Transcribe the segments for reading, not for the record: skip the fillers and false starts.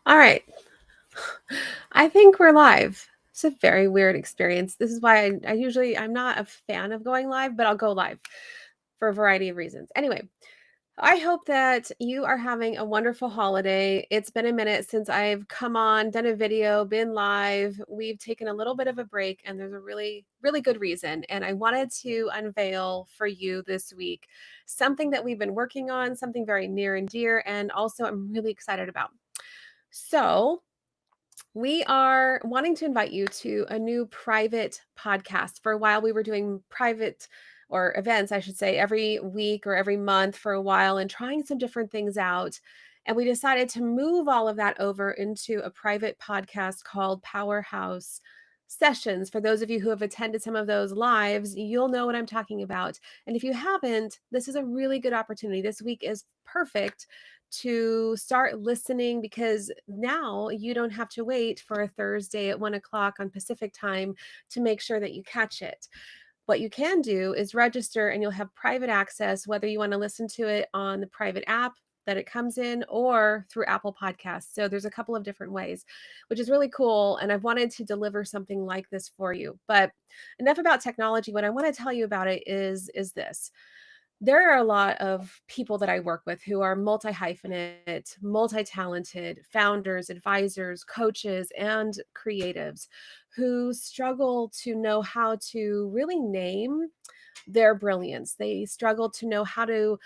All right. I think we're live. It's a very weird experience. This is why I'm not a fan of going live, but I'll go live for a variety of reasons. Anyway, I hope that you are having a wonderful holiday. It's been a minute since I've come on, done a video, been live. We've taken a little bit of a break, and there's a really, really good reason. And I wanted to unveil for you this week something that we've been working on, something very near and dear, and also I'm really excited about. So, we are wanting to invite you to a new private podcast. For a while, we were doing private or events, I should say, every week or every month for a while and trying some different things out. And we decided to move all of that over into a private podcast called Powerhouse Sessions. For those of you who have attended some of those lives, you'll know what I'm talking about. And if you haven't, this is a really good opportunity. This week is perfect to start listening because now you don't have to wait for a Thursday at 1 o'clock on Pacific time to make sure that you catch it. What you can do is register and you'll have private access, whether you want to listen to it on the private app that it comes in or through Apple Podcasts. So there's a couple of different ways, which is really cool. And I've wanted to deliver something like this for you. But enough about technology. What I want to tell you about it is this. There are a lot of people that I work with who are multi hyphenate, multi talented founders, advisors, coaches, and creatives who struggle to know how to really name their brilliance. They struggle to know how to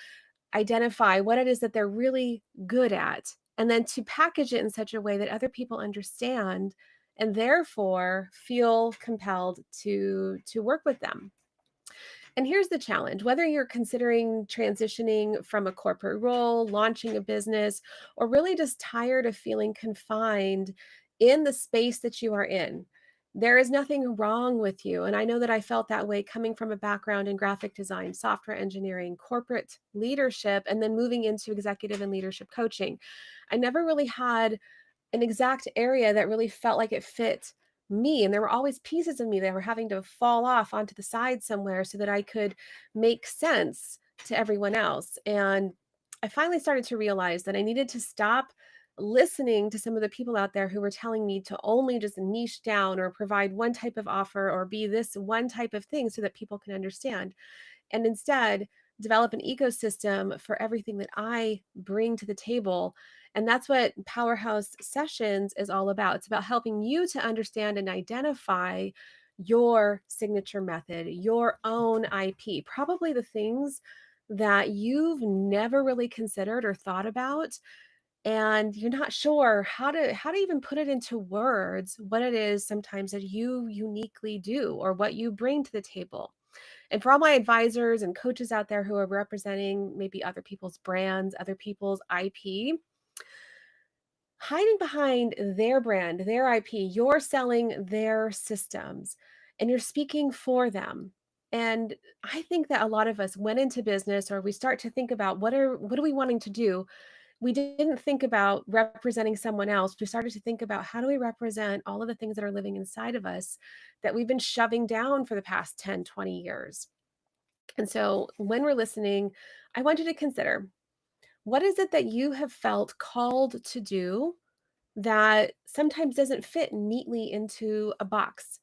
identify what it is that they're really good at and then to package it in such a way that other people understand and therefore feel compelled to work with them. And here's the challenge: whether you're considering transitioning from a corporate role, launching a business, or really just tired of feeling confined in the space that you are in, there is nothing wrong with you. And I know that I felt that way coming from a background in graphic design, software engineering, corporate leadership, and then moving into executive and leadership coaching. I never really had an exact area that really felt like it fit me. And there were always pieces of me that were having to fall off onto the side somewhere so that I could make sense to everyone else. And I finally started to realize that I needed to stop listening to some of the people out there who were telling me to only just niche down or provide one type of offer or be this one type of thing so that people can understand, and instead develop an ecosystem for everything that I bring to the table. And that's what Powerhouse Sessions is all about. It's about helping you to understand and identify your signature method, your own IP, probably the things that you've never really considered or thought about, and you're not sure how to even put it into words, what it is sometimes that you uniquely do or what you bring to the table. And for all my advisors and coaches out there who are representing maybe other people's brands, other people's IP, hiding behind their brand, their IP, you're selling their systems and you're speaking for them. And I think that a lot of us went into business or we start to think about what are we wanting to do. We didn't think about representing someone else. We started to think about how do we represent all of the things that are living inside of us that we've been shoving down for the past 10, 20 years. And so when we're listening, I want you to consider, what is it that you have felt called to do that sometimes doesn't fit neatly into a box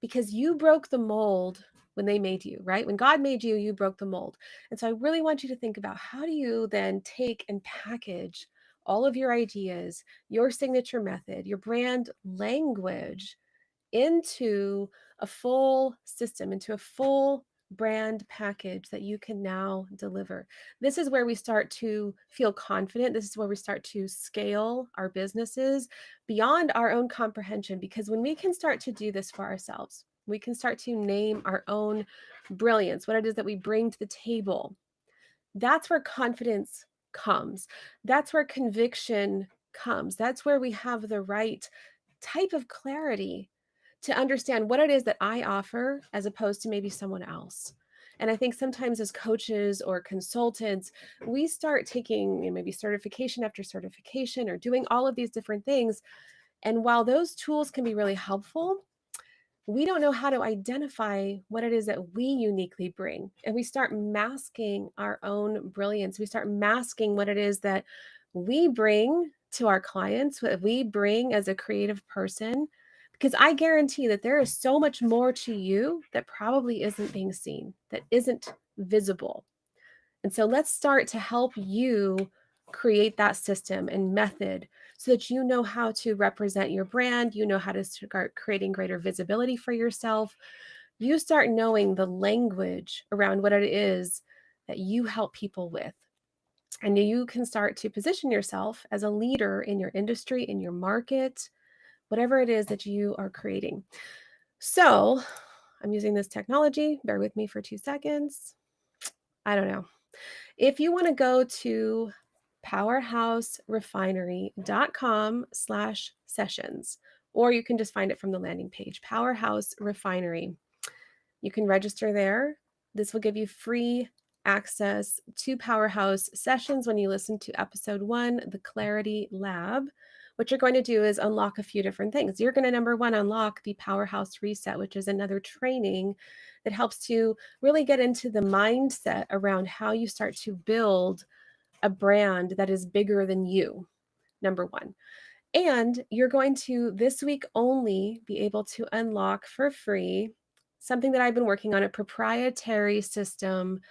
because you broke the mold when they made you, right? When God made you, you broke the mold. And so I really want you to think about, how do you then take and package all of your ideas, your signature method, your brand language into a full system, into a full brand package that you can now deliver. This is where we start to feel confident. This is where we start to scale our businesses beyond our own comprehension. Because when we can start to do this for ourselves, we can start to name our own brilliance, what it is that we bring to the table. That's where confidence comes. That's where conviction comes. That's where we have the right type of clarity to understand what it is that I offer as opposed to maybe someone else. And I think sometimes as coaches or consultants, we start taking maybe certification after certification or doing all of these different things. And while those tools can be really helpful, we don't know how to identify what it is that we uniquely bring. And we start masking our own brilliance. We start masking what it is that we bring to our clients, what we bring as a creative person, because I guarantee that there is so much more to you that probably isn't being seen, that isn't visible. And so let's start to help you create that system and method so that you know how to represent your brand, you know how to start creating greater visibility for yourself. You start knowing the language around what it is that you help people with. And you can start to position yourself as a leader in your industry, in your market, whatever it is that you are creating. So I'm using this technology. Bear with me for 2 seconds. I don't know. If you want to go to powerhouserefinery.com/sessions, or you can just find it from the landing page, Powerhouse Refinery. You can register there. This will give you free access to Powerhouse Sessions when you listen to episode 1, the Clarity Lab. What you're going to do is unlock a few different things. You're going to, number one, unlock the Powerhouse Reset, which is another training that helps to really get into the mindset around how you start to build a brand that is bigger than you, number one. And you're going to, this week only, be able to unlock for free something that I've been working on, a proprietary system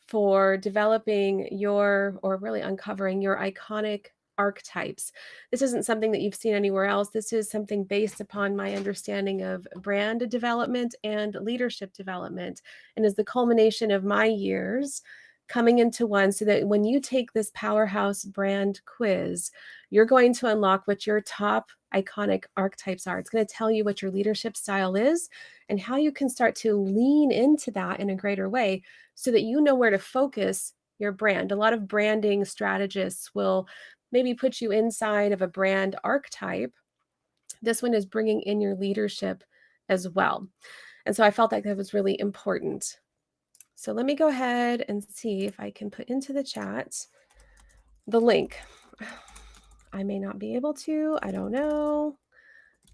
for developing your, or really uncovering your iconic archetypes. This isn't something that you've seen anywhere else. This is something based upon my understanding of brand development and leadership development, and is the culmination of my years coming into one, so that when you take this Powerhouse brand quiz, you're going to unlock what your top iconic archetypes are. It's going to tell you what your leadership style is and how you can start to lean into that in a greater way so that you know where to focus your brand. A lot of branding strategists will maybe put you inside of a brand archetype. This one is bringing in your leadership as well. And so I felt like that was really important. So let me go ahead and see if I can put into the chat the link. I may not be able to, I don't know.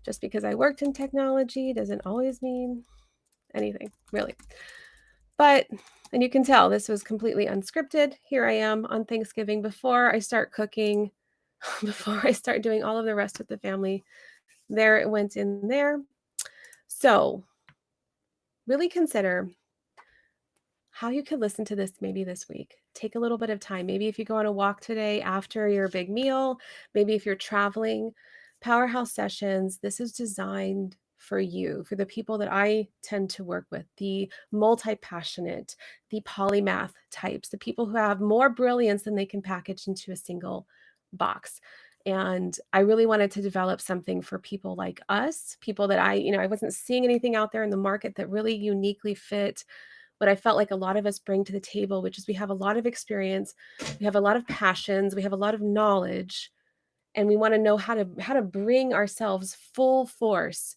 Just because I worked in technology doesn't always mean anything, really. But, and you can tell this was completely unscripted. Here I am on Thanksgiving before I start cooking, before I start doing all of the rest with the family. There it went in there. So really consider how you could listen to this maybe this week. Take a little bit of time. Maybe if you go on a walk today after your big meal, maybe if you're traveling, Powerhouse Sessions, this is designed for you, for the people that I tend to work with, the multi-passionate, the polymath types, the people who have more brilliance than they can package into a single box. And I really wanted to develop something for people like us, people that I wasn't seeing anything out there in the market that really uniquely fit what I felt like a lot of us bring to the table, which is we have a lot of experience, we have a lot of passions, we have a lot of knowledge, and we want to know how to bring ourselves full force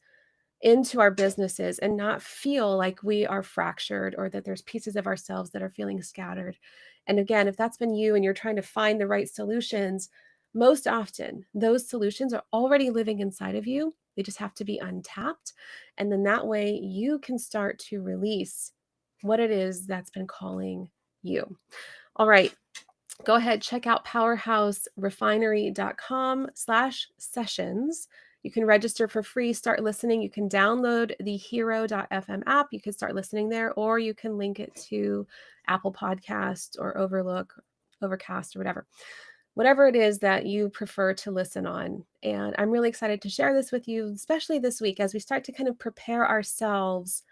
into our businesses and not feel like we are fractured or that there's pieces of ourselves that are feeling scattered. And again, if that's been you and you're trying to find the right solutions, most often those solutions are already living inside of you. They just have to be untapped. And then that way you can start to release what it is that's been calling you. All right. Go ahead, check out powerhouserefinery.com/sessions. You can register for free, start listening. You can download the hero.fm app. You can start listening there, or you can link it to Apple Podcasts or Overcast or whatever it is that you prefer to listen on. And I'm really excited to share this with you, especially this week as we start to kind of prepare ourselves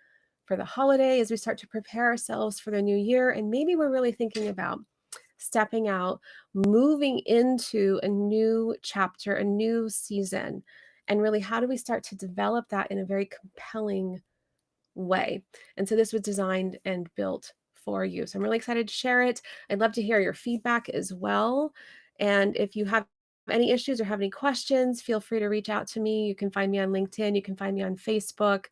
for the holiday, as we start to prepare ourselves for the new year. And maybe we're really thinking about stepping out, moving into a new chapter, a new season. And really, how do we start to develop that in a very compelling way? And so this was designed and built for you. So I'm really excited to share it. I'd love to hear your feedback as well. And if you have any issues or have any questions, feel free to reach out to me. You can find me on LinkedIn. You can find me on Facebook.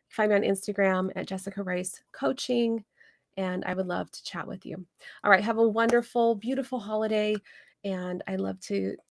Find me on Instagram at Jessica Rice Coaching. And I would love to chat with you. All right. Have a wonderful, beautiful holiday. And I love to